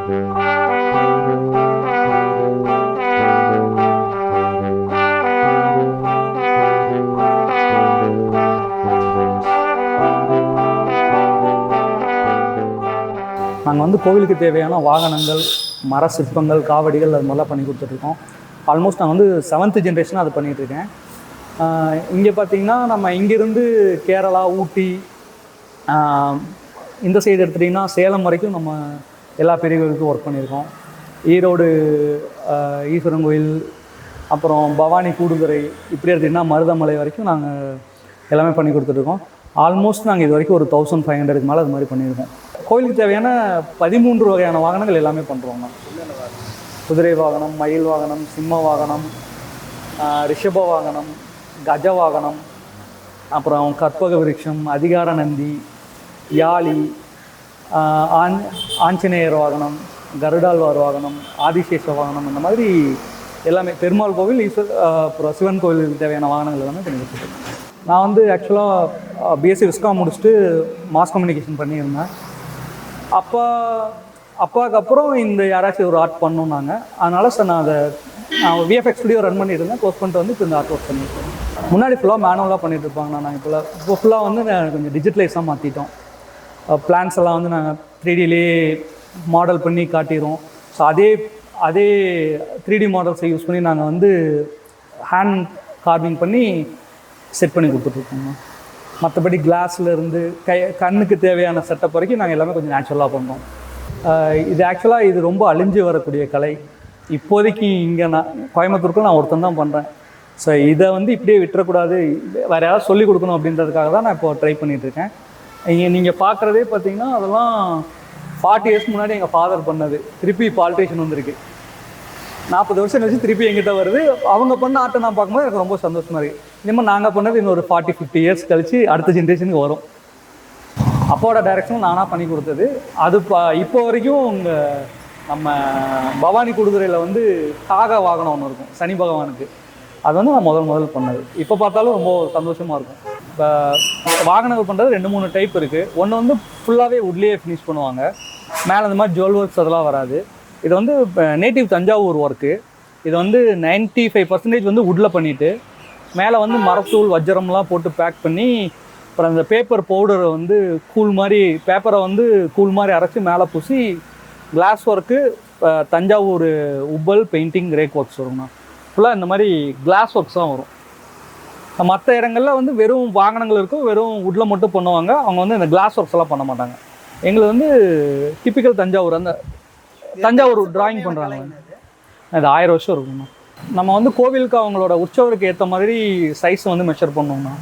நாங்கள் வந்து கோவிலுக்கு தேவையான வாகனங்கள், மர சிற்பங்கள், காவடிகள் அது மாதிரிலாம் பண்ணி கொடுத்துட்ருக்கோம். ஆல்மோஸ்ட் நான் வந்து 7th ஜென்ரேஷனாக அது பண்ணிகிட்ருக்கேன். இங்கே பார்த்திங்கன்னா நம்ம இங்கேருந்து கேரளா, ஊட்டி, இந்த சைடு எடுத்துட்டிங்கன்னா சேலம் வரைக்கும் நம்ம எல்லா பெரிய கோவிலுக்கும் ஒர்க் பண்ணியிருக்கோம். ஈரோடு ஈஸ்வரன் கோயில், அப்புறம் பவானி, கூடுதுறை, இப்படி எடுத்திங்கன்னா மருதமலை வரைக்கும் நாங்கள் எல்லாமே பண்ணி கொடுத்துட்ருக்கோம். ஆல்மோஸ்ட் நாங்கள் இது வரைக்கும் ஒரு 1500க்கு மேலே அது மாதிரி பண்ணியிருக்கோம். கோயிலுக்கு தேவையான 13 வகையான வாகனங்கள் எல்லாமே பண்ணுறோம்ண்ணா. குதிரை வாகனம், மயில் வாகனம், சிம்ம வாகனம், ரிஷப வாகனம், கஜ வாகனம், அப்புறம் கற்பக விருட்சம், அதிகார நந்தி, யாழி, ஆஞ்சநேயர் வாகனம், கருடாழ்வார் வாகனம், ஆதிசேஷ வாகனம், இந்த மாதிரி எல்லாமே பெருமாள் கோவில், அப்புறம் சிவன் கோவிலுக்கு தேவையான வாகனங்கள் எல்லாமே பண்ணி கொடுத்துருக்கேன். நான் வந்து ஆக்சுவலாக பிஎஸ்சி விஸ்காம் முடிச்சுட்டு மாஸ் கம்யூனிகேஷன் பண்ணியிருந்தேன். அப்பாவுக்கு அப்புறம் இந்த யாராச்சும் ஒரு ஆர்ட் பண்ணோன்னாங்க. அதனால் சார் நான் விஎஃப்எக்ஸ் ஸ்டுடியோ ரன் பண்ணிட்டு இருந்தேன். கோர்ஸ் பண்ணிட்டு வந்து இப்போ இந்த ஆர்ட் ஒர்க் பண்ணியிருக்கேன். முன்னாடி ஃபுல்லாக மேனுவலாக பண்ணிகிட்டு இருப்பாங்க. இப்போ ஃபுல்லாக வந்து கொஞ்சம் டிஜிட்டலைஸாக மாற்றிட்டோம். பிளான்ஸ் எல்லாம் வந்து நாங்கள் 3Dலே மாடல் பண்ணி காட்டிடுவோம். ஸோ அதே 3D மாடல்ஸை யூஸ் பண்ணி நாங்கள் வந்து ஹேண்ட் கார்விங் பண்ணி செட் பண்ணி கொடுத்துட்ருக்கோங்க. மற்றபடி கிளாஸ்லேருந்து கண்ணுக்கு தேவையான செட்டப் வரைக்கும் நாங்கள் எல்லாமே கொஞ்சம் நேச்சுரலாக பண்ணுறோம். இது ரொம்ப அழிஞ்சு வரக்கூடிய கலை. இப்போதைக்கு இங்கே நான் கோயம்புத்தூருக்கு நான் ஒருத்தன் தான் பண்ணுறேன். ஸோ இதை வந்து இப்படியே விட்டுறக்கூடாது, வேறு யாராவது சொல்லிக் கொடுக்கணும் அப்படின்றதுக்காக தான் நான் இப்போ ட்ரை பண்ணிகிட்ருக்கேன். நீங்கள் பார்க்குறதே பார்த்தீங்கன்னா அதெல்லாம் 40 இயர்ஸ் முன்னாடி எங்கள் ஃபாதர் பண்ணது. திருப்பி இப்போ ஆல்ட்ரேஷன் வந்திருக்கு. 40 வருஷம் கழிச்சு திருப்பி எங்கிட்ட வருது. அவங்க பண்ண ஆட்டை நான் பார்க்கும்போது எனக்கு ரொம்ப சந்தோஷமாக இருக்குது. இனிமேல் நாங்கள் பண்ணது இன்னொரு 40-50 இயர்ஸ் கழிச்சு அடுத்த ஜென்ரேஷனுக்கு வரும். அப்பாவோட டைரக்ஷன் நானாக பண்ணி கொடுத்தது. அது இப்போ வரைக்கும் நம்ம பவானி கூடுதுறையில் வந்து காக வாகனம் ஒன்று இருக்கும், சனி பகவானுக்கு. அது வந்து நான் முதல் பண்ணது. இப்போ பார்த்தாலும் ரொம்ப சந்தோஷமாக இருக்கும். இப்போ வாகனங்கள் பண்ணுறது 2-3 டைப் இருக்குது. ஒன்று வந்து ஃபுல்லாகவே உட்லேயே ஃபினிஷ் பண்ணுவாங்க. மேலே இந்த மாதிரி ஜுவல் ஒர்க்ஸ் அதெல்லாம் வராது. இது வந்து நேட்டிவ் தஞ்சாவூர் ஒர்க்கு. இது வந்து 95% வந்து உட்டில் பண்ணிவிட்டு மேலே வந்து மரத்தூள், வஜ்ரம்லாம் போட்டு பேக் பண்ணி, அப்புறம் அந்த பேப்பர் பவுடரை வந்து பேப்பரை வந்து கூழ் மாதிரி அரைச்சி மேலே பூசி கிளாஸ் ஒர்க்கு, தஞ்சாவூர் உப்பல், பெயிண்டிங், ரேக் ஒர்க்ஸ் வருங்கண்ணா. ஃபுல்லாக இந்த மாதிரி கிளாஸ் ஒர்க்ஸ் தான் வரும். மற்ற இடங்களில் வந்து வெறும் வாகனங்கள் இருக்கும், வெறும் உட்டில் மட்டும் பண்ணுவாங்க. அவங்க வந்து இந்த கிளாஸ் ஒர்க்ஸ் எல்லாம் பண்ண மாட்டாங்க. எங்களுக்கு வந்து டிப்பிக்கல் தஞ்சாவூர், அந்த தஞ்சாவூர் டிராயிங் பண்ணுறாங்க. அது 1000 வருஷம் இருக்குங்கண்ணா. நம்ம வந்து கோவிலுக்கு அவங்களோட உற்சவருக்கு ஏற்ற மாதிரி சைஸ் வந்து மெஷர் பண்ணோம்னா,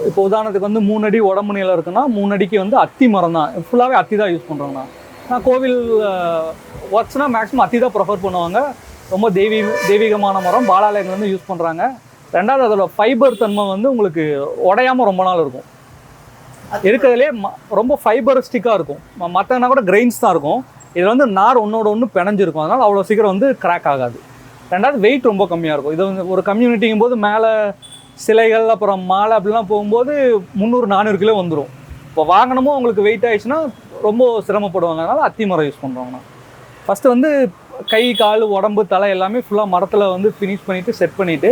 இப்போ உதாரணத்துக்கு வந்து 3 அடி உடம்பு நீளம் இருக்குன்னா 3 அடிக்கு வந்து அத்தி மரம் தான், ஃபுல்லாகவே அத்தி தான் யூஸ் பண்ணுறோங்கண்ணா. நான் கோவில் ஒர்க்ஸ்னால் மேக்ஸிமம் அத்தி தான் ப்ரிஃபர் பண்ணுவாங்க. ரொம்ப தெய்வீகமான மரம், பாலாலயங்கள் வந்து யூஸ் பண்ணுறாங்க. ரெண்டாவது அதோட ஃபைபர் தன்மை வந்து உங்களுக்கு உடையாமல் ரொம்ப நாள் இருக்கும். இருக்கிறதுலே ரொம்ப ஃபைபரிஸ்டிக்காக இருக்கும். மற்றனா கூட கிரெயின்ஸ் தான் இருக்கும். இதில் வந்து நார் ஒன்றோட ஒன்று பிணைஞ்சிருக்கும். அதனால் அவ்வளோ சீக்கிரம் வந்து கிராக் ஆகாது. ரெண்டாவது வெயிட் ரொம்ப கம்மியாக இருக்கும். இது வந்து ஒரு கம்யூனிட்டிங்கும் போது மேலே சிலைகள், அப்புறம் மாலை அப்படிலாம் போகும்போது 300-400 கிலோ வந்துடும். இப்போ வாகனமும் அவங்களுக்கு வெயிட் ஆகிடுச்சுன்னா ரொம்ப சிரமப்படுவாங்க. அதனால் அத்தி மரம் யூஸ் பண்ணுறோங்கண்ணா. ஃபஸ்ட்டு வந்து கை, கால், உடம்பு, தலை எல்லாமே ஃபுல்லாக மரத்தில் வந்து ஃபினிஷ் பண்ணிவிட்டு செட் பண்ணிவிட்டு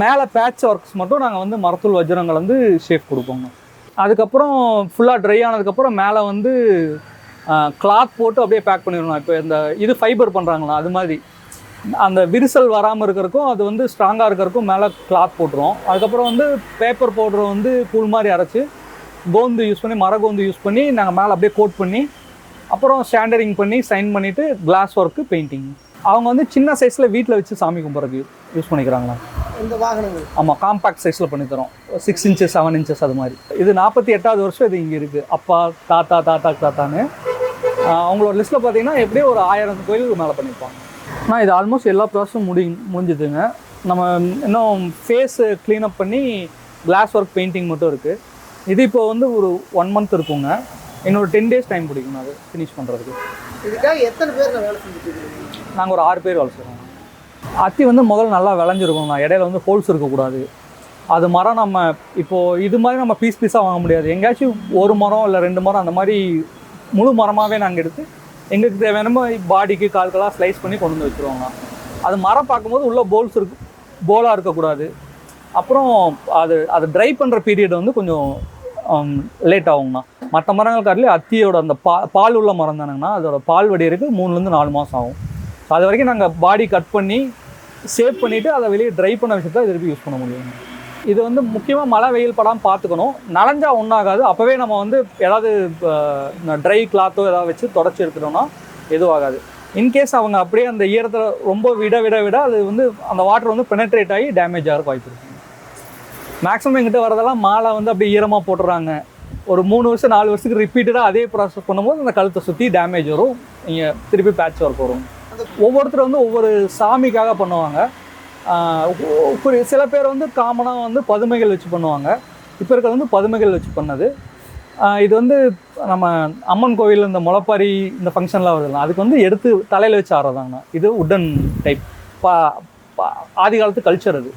மேலே பேட்ச் ஒர்க்ஸ் மட்டும் நாங்கள் வந்து மரத்தூள் வஜ்ரங்கள் வந்து ஷேப் கொடுப்போங்க. அதுக்கப்புறம் ஃபுல்லாக ட்ரை ஆனதுக்கப்புறம் மேலே வந்து கிளாத் போட்டு அப்படியே பேக் பண்ணிடணும். இப்போ இது ஃபைபர் பண்ணுறாங்களா, அது மாதிரி அந்த விரிசல் வராமல் இருக்கிறக்கும், அது வந்து ஸ்ட்ராங்காக இருக்கிறக்கும் மேலே கிளாத் போட்டுருவோம். அதுக்கப்புறம் வந்து பேப்பர் பவுடரை வந்து கூழ் மாதிரி அரைச்சி கோந்து யூஸ் பண்ணி, மரகோந்து யூஸ் பண்ணி நாங்கள் மேலே அப்படியே கோட் பண்ணி, அப்புறம் ஸ்டாண்டரிங் பண்ணி சைன் பண்ணிவிட்டு கிளாஸ் ஒர்க்கு, பெயிண்டிங். அவங்க வந்து சின்ன சைஸில் வீட்டில் வச்சு சாமி கும்பிட்றதுக்கு யூஸ் பண்ணிக்கிறாங்களா இந்த வாகனங்கள்? ஆமாம், காம்பேக்ட் சைஸில் பண்ணித்தரோம். 6 இன்ச்சஸ் 7 இன்ச்சஸ் அது மாதிரி. இது 48வது வருஷம் இது இங்கே இருக்குது. அப்பா தாத்தான்னு அவங்களோட லிஸ்ட்டில் பார்த்தீங்கன்னா எப்படியும் ஒரு 1000 கோயிலுக்கு மேலே பண்ணியிருப்பாங்க. ஆனால் இது ஆல்மோஸ்ட் எல்லா ப்ராசஸும் முடிஞ்சுதுங்க. நம்ம இன்னும் ஃபேஸு க்ளீனப் பண்ணி கிளாஸ் ஒர்க், பெயிண்டிங் மட்டும் இருக்குது. இது இப்போ வந்து ஒரு 1 மந்த் இருக்குங்க. இன்னொரு 10 டேஸ் டைம் பிடிக்கும் அது ஃபினிஷ் பண்ணுறதுக்கு. இதுக்காக எத்தனை பேர் வேலை செஞ்சுட்டு? நாங்கள் ஒரு 6 பேர் வேலை செய்கிறோம். அத்தி வந்து முதல்ல நல்லா விளைஞ்சிருக்கோம்ண்ணா. இடையில வந்து ஹோல்ஸ் இருக்கக்கூடாது. அது மரம் நம்ம இப்போது இது மாதிரி நம்ம பீஸாக வாங்க முடியாது. எங்கேயாச்சும் ஒரு மரம் இல்லை 2 மரம் அந்த மாதிரி முழு மரமாகவே நாங்கள் எடுத்து எங்களுக்கு தேவையான பாடிக்கு கால்களாக ஸ்லைஸ் பண்ணி கொண்டு வந்து வச்சுருவாங்க. அது மரம் பார்க்கும்போது உள்ள போலாக இருக்கக்கூடாது. அப்புறம் அது ட்ரை பண்ணுற பீரியட் வந்து கொஞ்சம் லேட் ஆகுங்கண்ணா. மற்ற மரங்கள் காட்டிலே அத்தியோட அந்த பால் உள்ள மரம் தானுங்கண்ணா, அதோட பால் வடிகிறதுக்கு 3 to 4 மாதம் ஆகும். அது வரைக்கும் நாங்கள் பாடி கட் பண்ணி சேவ் பண்ணிவிட்டு அதை வெளியே ட்ரை பண்ண விஷயத்தை திருப்பி யூஸ் பண்ண முடியும். இது வந்து முக்கியமாக மழை வெயில் படாமல் பார்த்துக்கணும். நனைஞ்சா ஒன்றாகாது. அப்போவே நம்ம வந்து ஏதாவது ட்ரை கிளாத்தோ ஏதாவது வச்சு தொடச்சி எடுத்துட்டோம்னா எதுவும் ஆகாது. இன்கேஸ் அவங்க அப்படியே அந்த ஈரத்தில் ரொம்ப விட அது வந்து அந்த வாட்டர் வந்து பெனட்ரேட் ஆகி டேமேஜ் ஆகிறதுக்கு வாய்ப்பு இருக்குது. மேக்ஸிமம் எங்கிட்ட வரதெல்லாம் மாலை வந்து அப்படியே ஈரமாக போட்டுறாங்க. ஒரு 3 வருஷம் 4 வருஷத்துக்கு ரிப்பீட்டடாக அதே ப்ராசஸ் பண்ணும்போது அந்த கழுத்தை சுற்றி டேமேஜ் வரும். நீங்கள் திருப்பி பேட்ச் ஒர்க் வரும். ஒவ்வொருத்தர் வந்து ஒவ்வொரு சாமிக்காக பண்ணுவாங்க. சில பேர் வந்து காமனாக வந்து பதுமைகள் வச்சு பண்ணுவாங்க. இப்போ இருக்கிறது வந்து பதுமைகள் வச்சு பண்ணது. இது வந்து நம்ம அம்மன் கோவில் இந்த முளைப்பாரி இந்த ஃபங்க்ஷன்லாம் வருதுல்ல, அதுக்கு வந்து எடுத்து தலையில் வச்சு ஆடுறதாங்கண்ணா. இது உட்டன் டைப் ஆதி காலத்து கல்ச்சர் அது.